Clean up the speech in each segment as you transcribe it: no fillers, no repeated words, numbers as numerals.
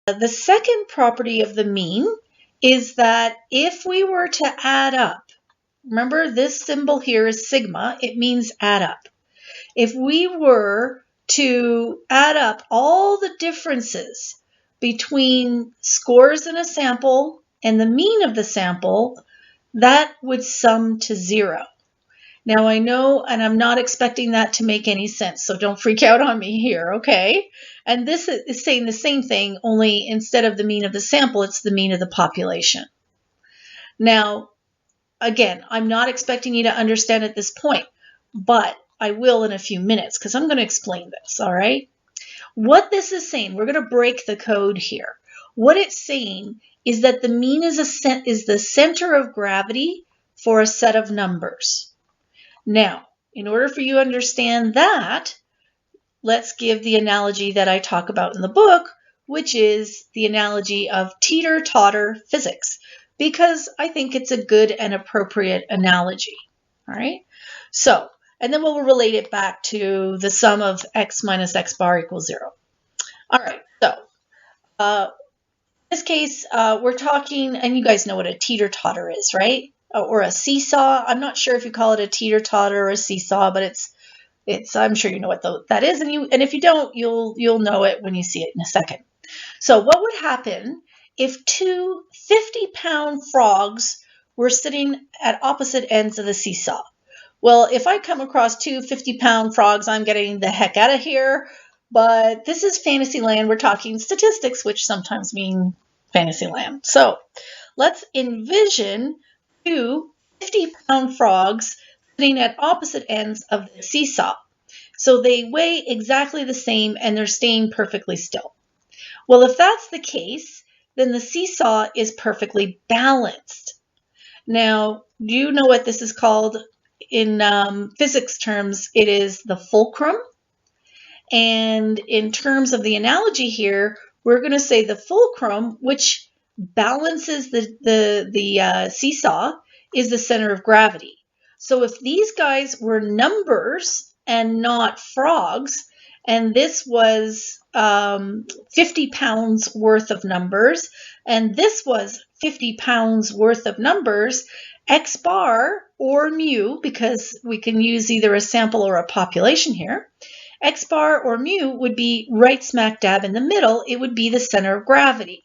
The second property of the mean is that if we were to add up, remember this symbol here is sigma, it means add up. If we were to add up all the differences between scores in a sample and the mean of the sample, that would sum to 0. Now I know, and I'm not expecting that to make any sense, so don't freak out on me here, okay? And this is saying the same thing, only instead of the mean of the sample, it's the mean of the population. Now, again, I'm not expecting you to understand at this point, but I will in a few minutes because I'm going to explain this, all right? What this is saying, we're going to break the code here. What it's saying is that the mean is the center of gravity for a set of numbers. Now, in order for you to understand that, let's give the analogy that I talk about in the book, which is the analogy of teeter-totter physics, because I think it's a good and appropriate analogy. All right? So, and then we'll relate it back to the sum of x minus x bar equals 0. All right, so in this case, we're talking, and you guys know what a teeter-totter is, right? Or a seesaw. I'm not sure if you call it a teeter-totter or a seesaw, but it's I'm sure you know what that is, and if you don't, you'll know it when you see it in a second. So what would happen if two 50-pound frogs were sitting at opposite ends of the seesaw? Well, if I come across two 50-pound frogs, I'm getting the heck out of here. But this is Fantasyland. We're talking statistics, which sometimes mean Fantasyland. So let's envision two 50-pound frogs sitting at opposite ends of the seesaw. So they weigh exactly the same and they're staying perfectly still. Well, if that's the case, then the seesaw is perfectly balanced. Now, do you know what this is called? In physics terms, it is the fulcrum. And in terms of the analogy here, we're going to say the fulcrum, which balances the seesaw, is the center of gravity. So if these guys were numbers and not frogs, and this was 50 pounds worth of numbers, and this was 50 pounds worth of numbers, x bar or mu, because we can use either a sample or a population here, x bar or mu would be right smack dab in the middle. It would be the center of gravity.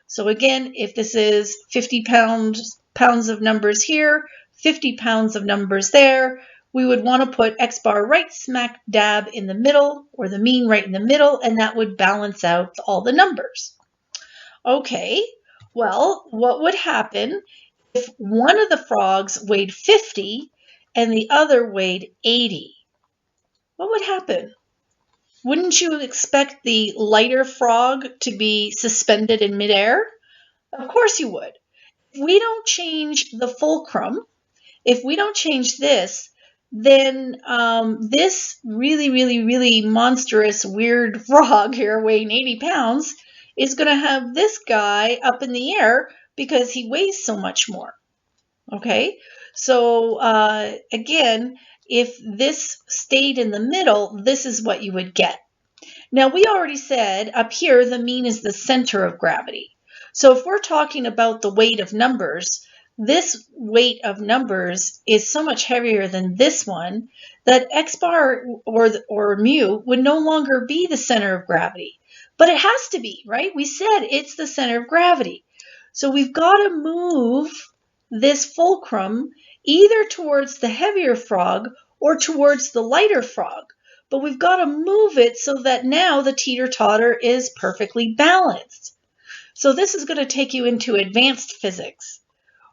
So again, if this is 50 pounds of numbers here, 50 pounds of numbers there, we would want to put x bar right smack dab in the middle, or the mean right in the middle, and that would balance out all the numbers. Okay, well, what would happen if one of the frogs weighed 50 and the other weighed 80? What would happen? Wouldn't you expect the lighter frog to be suspended in midair? Of course you would. If we don't change the fulcrum, if we don't change this, then this really monstrous, weird frog here weighing 80 pounds is going to have this guy up in the air because he weighs so much more. Okay, so again, if this stayed in the middle, this is what you would get. Now, we already said up here the mean is the center of gravity. So if we're talking about the weight of numbers, this weight of numbers is so much heavier than this one that x bar or mu would no longer be the center of gravity. But it has to be, right? We said it's the center of gravity. So we've got to move this fulcrum either towards the heavier frog or towards the lighter frog. But we've got to move it so that now the teeter-totter is perfectly balanced. So this is going to take you into advanced physics.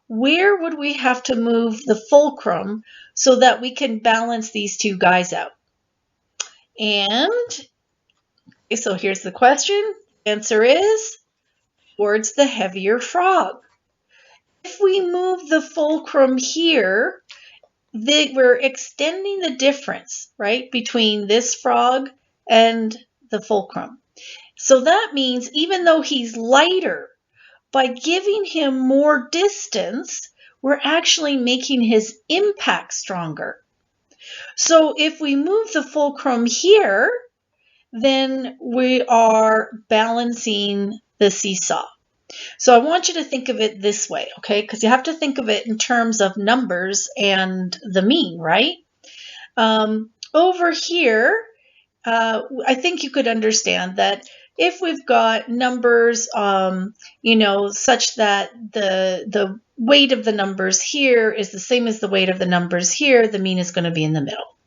Where would we have to move the fulcrum so that we can balance these two guys out? And so here's the question. The answer is towards the heavier frog. If we move the fulcrum here, we're extending the difference, right, between this frog and the fulcrum. So that means even though he's lighter, by giving him more distance, we're actually making his impact stronger. So if we move the fulcrum here, then we are balancing the seesaw. So I want you to think of it this way, okay? Because you have to think of it in terms of numbers and the mean, right? Over here, I think you could understand that if we've got numbers, such that the weight of the numbers here is the same as the weight of the numbers here, the mean is going to be in the middle.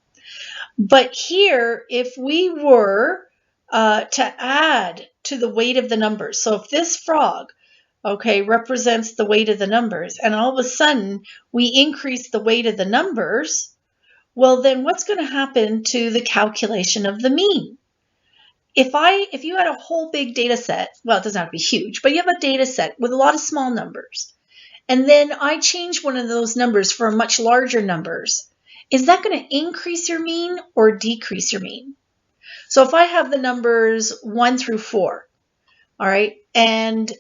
But here, if we were to add to the weight of the numbers, so if this frog, okay, represents the weight of the numbers, and all of a sudden we increase the weight of the numbers, well, then what's going to happen to the calculation of the mean? If you had a whole big data set, well, it doesn't have to be huge, but you have a data set with a lot of small numbers, and then I change one of those numbers for much larger numbers, is that going to increase your mean or decrease your mean? So if I have the numbers 1 through 4, all right, and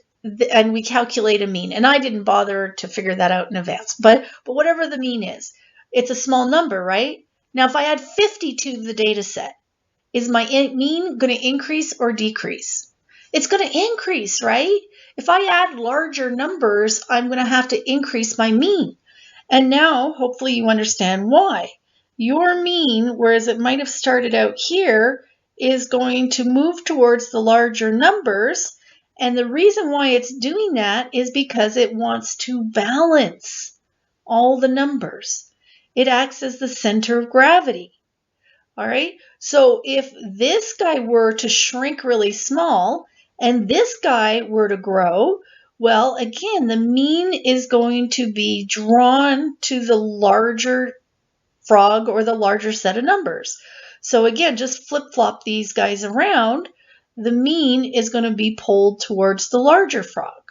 we calculate a mean, and I didn't bother to figure that out in advance, but whatever the mean is, it's a small number, right? Now, if I add 50 to the data set, is my mean going to increase or decrease? It's going to increase, right? If I add larger numbers, I'm going to have to increase my mean. And now, hopefully you understand why. Your mean, whereas it might have started out here, is going to move towards the larger numbers. And the reason why it's doing that is because it wants to balance all the numbers. It acts as the center of gravity. All right, so if this guy were to shrink really small and this guy were to grow, well, again, the mean is going to be drawn to the larger frog or the larger set of numbers. So again, just flip-flop these guys around. The mean is going to be pulled towards the larger frog.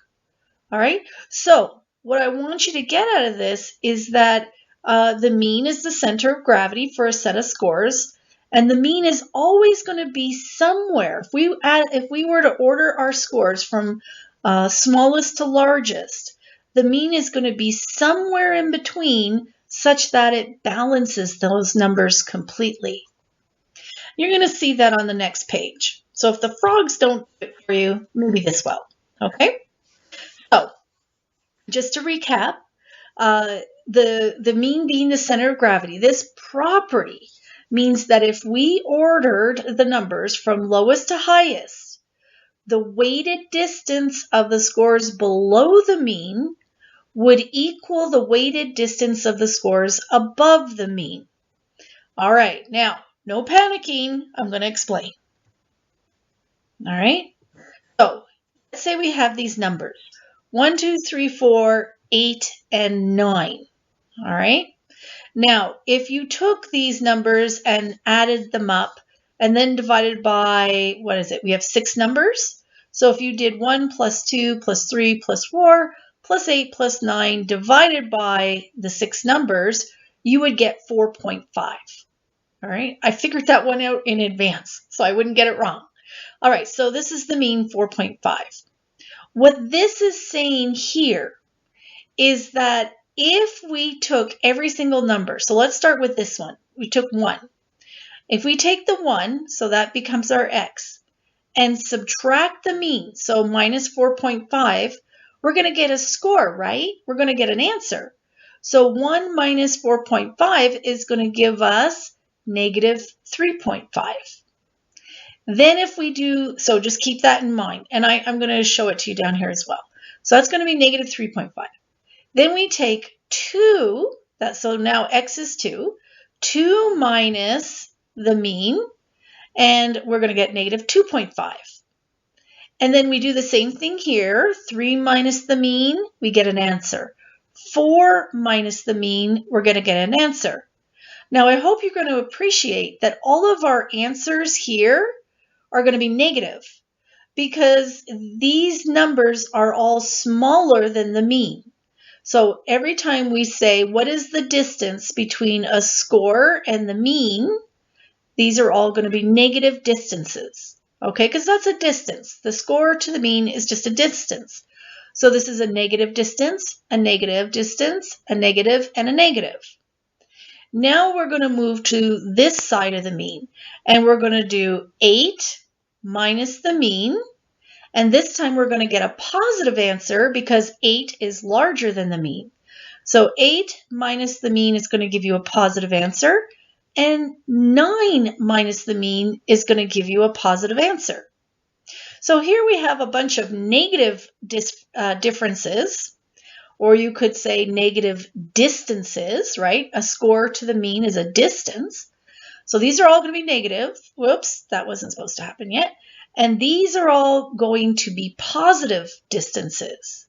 All right, so what I want you to get out of this is that the mean is the center of gravity for a set of scores, and the mean is always going to be somewhere. If we were to order our scores from smallest to largest, the mean is going to be somewhere in between such that it balances those numbers completely. You're going to see that on the next page. So if the frogs don't do it for you, maybe this will. Okay? So just to recap, the mean being the center of gravity, this property means that if we ordered the numbers from lowest to highest, the weighted distance of the scores below the mean would equal the weighted distance of the scores above the mean. All right, now, no panicking. I'm going to explain. All right, so let's say we have these numbers, 1, 2, 3, 4, 8, and 9. All right. Now, if you took these numbers and added them up and then divided by, what is it? We have 6 numbers. So if you did 1 plus 2 plus 3 plus 4 plus 8 plus 9 divided by the 6 numbers, you would get 4.5. All right. I figured that one out in advance, so I wouldn't get it wrong. All right. So this is the mean 4.5. What this is saying here is that if we took every single number, so let's start with this one. We took 1. If we take the 1, so that becomes our x, and subtract the mean, so minus 4.5, we're going to get a score, right? We're going to get an answer. So 1 minus 4.5 is going to give us negative 3.5. Then if we do, so just keep that in mind, and I'm going to show it to you down here as well. So that's going to be negative 3.5. Then we take 2, so now x is 2, 2 minus the mean, and we're going to get negative 2.5. And then we do the same thing here, 3 minus the mean, we get an answer. 4 minus the mean, we're going to get an answer. Now I hope you're going to appreciate that all of our answers here are going to be negative because these numbers are all smaller than the mean. So every time we say, what is the distance between a score and the mean, these are all going to be negative distances, okay? Because that's a distance. The score to the mean is just a distance. So this is a negative distance, a negative distance, a negative, and a negative. Now we're going to move to this side of the mean, and we're going to do 8 minus the mean, And this time we're going to get a positive answer because 8 is larger than the mean. So 8 minus the mean is going to give you a positive answer, and 9 minus the mean is going to give you a positive answer. So here we have a bunch of negative differences, or you could say negative distances, right? A score to the mean is a distance. So these are all going to be negative. Whoops, that wasn't supposed to happen yet. And these are all going to be positive distances.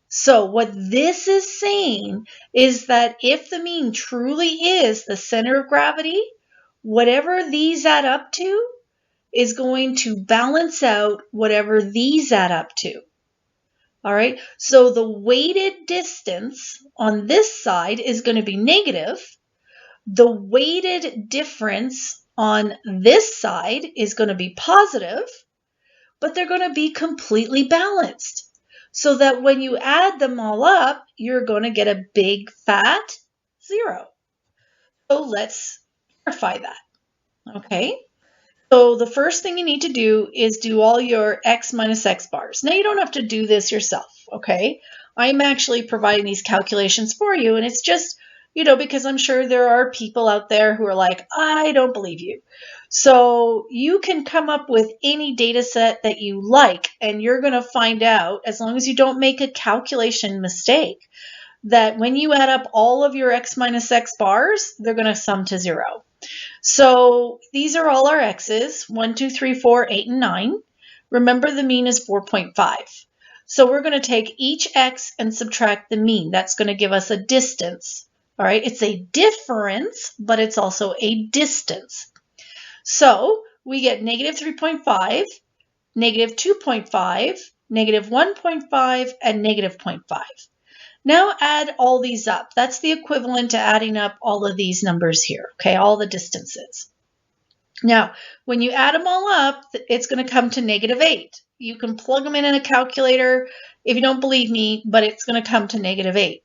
So what this is saying is that if the mean truly is the center of gravity, whatever these add up to is going to balance out whatever these add up to. All right, so the weighted distance on this side is going to be negative. The weighted difference on this side is going to be positive, but they're going to be completely balanced. So that when you add them all up, you're going to get a big fat 0. So let's verify that. Okay. So the first thing you need to do is do all your x minus x bars. Now you don't have to do this yourself, okay? I'm actually providing these calculations for you, and it's just, because I'm sure there are people out there who are like, I don't believe you. So you can come up with any data set that you like, and you're going to find out, as long as you don't make a calculation mistake, that when you add up all of your x minus x bars, they're going to sum to 0. So these are all our x's, 1, 2, 3, 4, 8, and 9. Remember, the mean is 4.5. So we're going to take each x and subtract the mean. That's going to give us a distance. All right, it's a difference, but it's also a distance. So we get negative 3.5, negative 2.5, negative 1.5, and negative 0.5. Now add all these up. That's the equivalent to adding up all of these numbers here, okay, all the distances. Now, when you add them all up, it's going to come to negative 8. You can plug them in a calculator if you don't believe me, but it's going to come to negative 8.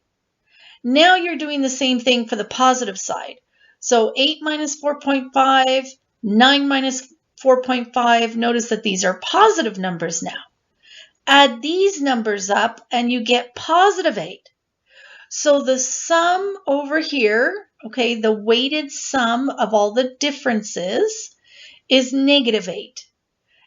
Now you're doing the same thing for the positive side. So 8 minus 4.5, 9 minus 4.5. Notice that these are positive numbers now. Add these numbers up and you get positive 8. So the sum over here, okay, the weighted sum of all the differences is negative 8.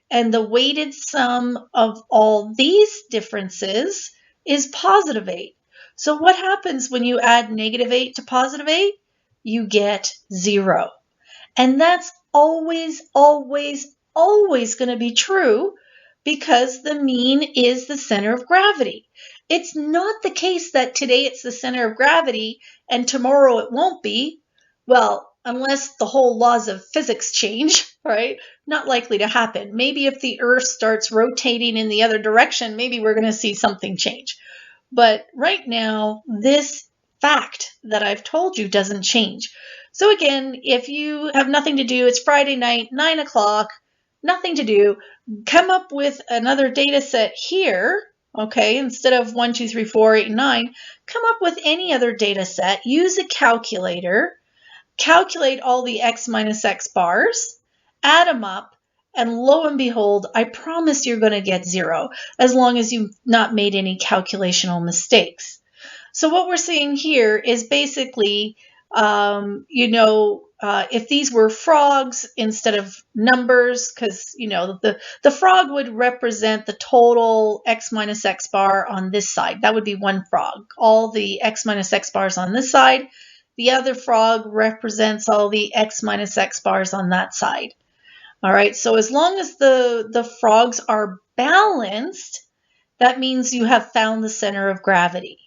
And the weighted sum of all these differences is positive 8. So what happens when you add negative 8 to positive 8? You get 0. And that's always, always, always going to be true because the mean is the center of gravity. It's not the case that today it's the center of gravity and tomorrow it won't be. Well, unless the whole laws of physics change, right? Not likely to happen. Maybe if the Earth starts rotating in the other direction, maybe we're going to see something change. But right now, this fact that I've told you doesn't change. So again, if you have nothing to do, it's Friday night, 9 o'clock, nothing to do, come up with another data set here, okay, instead of 1, 2, 3, 4, 8, and 9, come up with any other data set, use a calculator, calculate all the x minus x bars, add them up, and lo and behold, I promise you're going to get 0 as long as you've not made any calculational mistakes. So what we're seeing here is basically, if these were frogs instead of numbers, because, the frog would represent the total x minus x bar on this side. That would be one frog. All the x minus x bars on this side. The other frog represents all the x minus x bars on that side. All right, so as long as the frogs are balanced, that means you have found the center of gravity.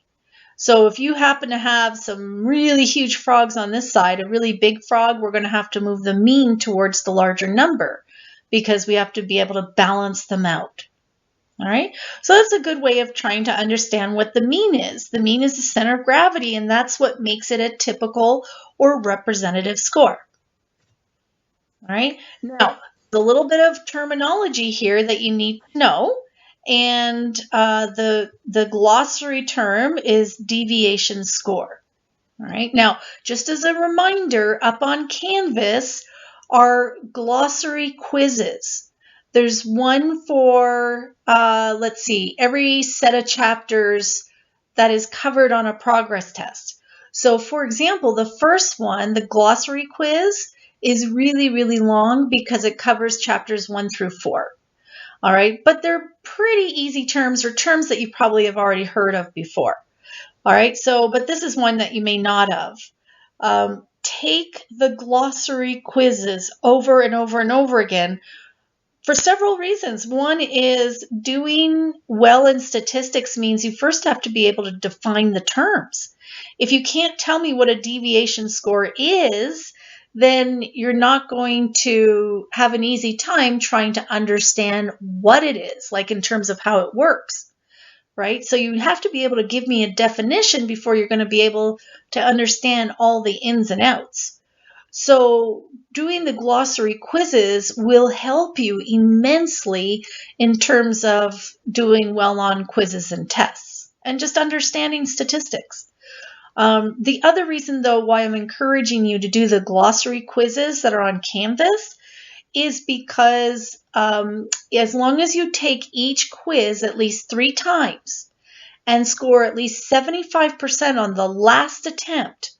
So if you happen to have some really huge frogs on this side, a really big frog, we're going to have to move the mean towards the larger number because we have to be able to balance them out. All right, so that's a good way of trying to understand what the mean is. The mean is the center of gravity, and that's what makes it a typical or representative score. All right, now a little bit of terminology here that you need to know, and the glossary term is deviation score. All right, now just as a reminder, up on Canvas are glossary quizzes. There's one for, let's see, every set of chapters that is covered on a progress test. So for example, the first one, the glossary quiz, is really, really long because it covers chapters 1 through 4. All right, but they're pretty easy terms, or terms that you probably have already heard of before. All right, so, but this is one that you may not have. Take the glossary quizzes over and over and over again for several reasons. One is doing well in statistics means you first have to be able to define the terms. If you can't tell me what a deviation score is, then you're not going to have an easy time trying to understand what it is, like in terms of how it works, right? So you have to be able to give me a definition before you're going to be able to understand all the ins and outs. So doing the glossary quizzes will help you immensely in terms of doing well on quizzes and tests and just understanding statistics. The other reason, though, why I'm encouraging you to do the glossary quizzes that are on Canvas is because as long as you take each quiz at least 3 times and score at least 75% on the last attempt,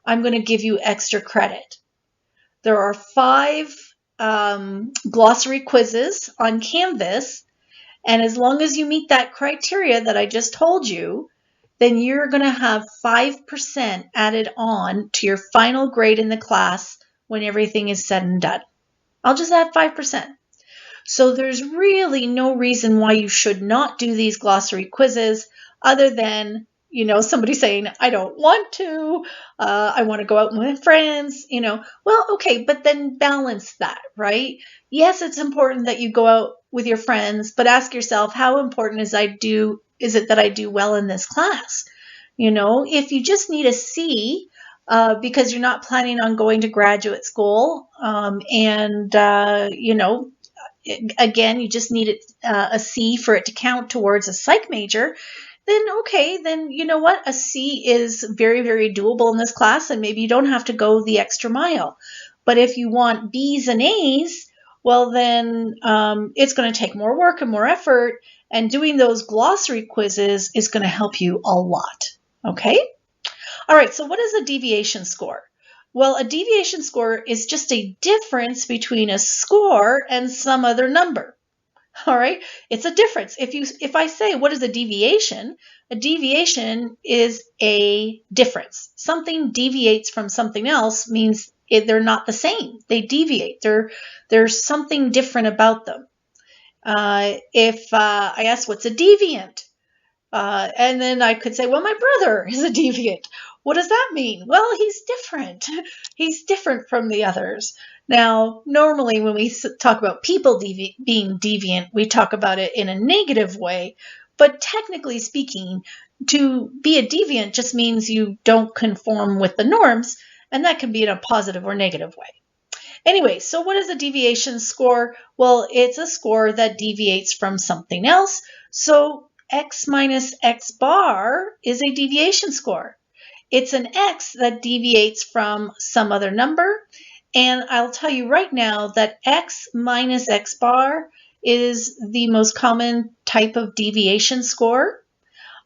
I'm going to give you extra credit. There are 5 glossary quizzes on Canvas, and as long as you meet that criteria that I just told you, then you're going to have 5% added on to your final grade in the class when everything is said and done. I'll just add 5%. So there's really no reason why you should not do these glossary quizzes other than, somebody saying, I don't want to, I want to go out with my friends, well, okay, but then balance that, right? Yes, it's important that you go out with your friends, but ask yourself, how important is it that I do well in this class? If you just need a C, because you're not planning on going to graduate school, again, you just need a C for it to count towards a psych major, then okay, then you know what? A C is very, very doable in this class, and maybe you don't have to go the extra mile. But if you want B's and A's, well, then it's going to take more work and more effort, and doing those glossary quizzes is going to help you a lot. Okay? All right, so what is a deviation score? Well, a deviation score is just a difference between a score and some other number. All right, it's a difference. If I say, what is a deviation? A deviation is a difference. Something deviates from something else means they're not the same. They deviate. There's something different about them. If I ask, what's a deviant? And then I could say, well, my brother is a deviant. What does that mean? Well, he's different. He's different from the others. Now, normally when we talk about people being deviant, we talk about it in a negative way. But technically speaking, to be a deviant just means you don't conform with the norms, and that can be in a positive or negative way. Anyway, so what is a deviation score? Well, it's a score that deviates from something else. So x minus x bar is a deviation score. It's an x that deviates from some other number. And I'll tell you right now that x minus x bar is the most common type of deviation score.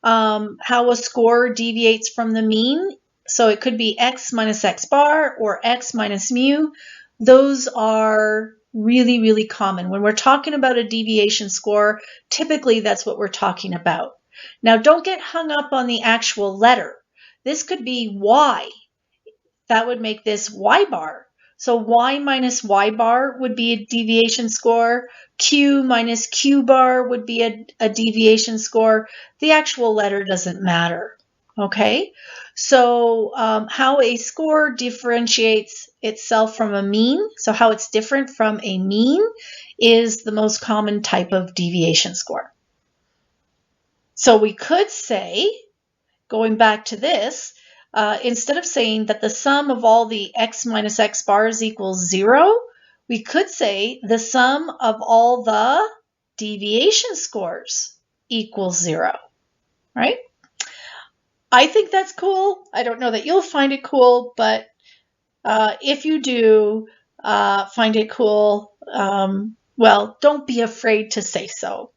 How a score deviates from the mean. So it could be x minus x bar or x minus mu. Those are really, really common. When we're talking about a deviation score, typically that's what we're talking about. Now, don't get hung up on the actual letter. This could be y. That would make this y bar. So y minus y bar would be a deviation score. Q minus q bar would be a deviation score. The actual letter doesn't matter. Okay, so how a score differentiates itself from a mean, so how it's different from a mean, is the most common type of deviation score. So we could say, going back to this, instead of saying that the sum of all the x minus x bars equals 0, we could say the sum of all the deviation scores equals 0, right? I think that's cool. I don't know that you'll find it cool, but if you do find it cool, Well, don't be afraid to say so.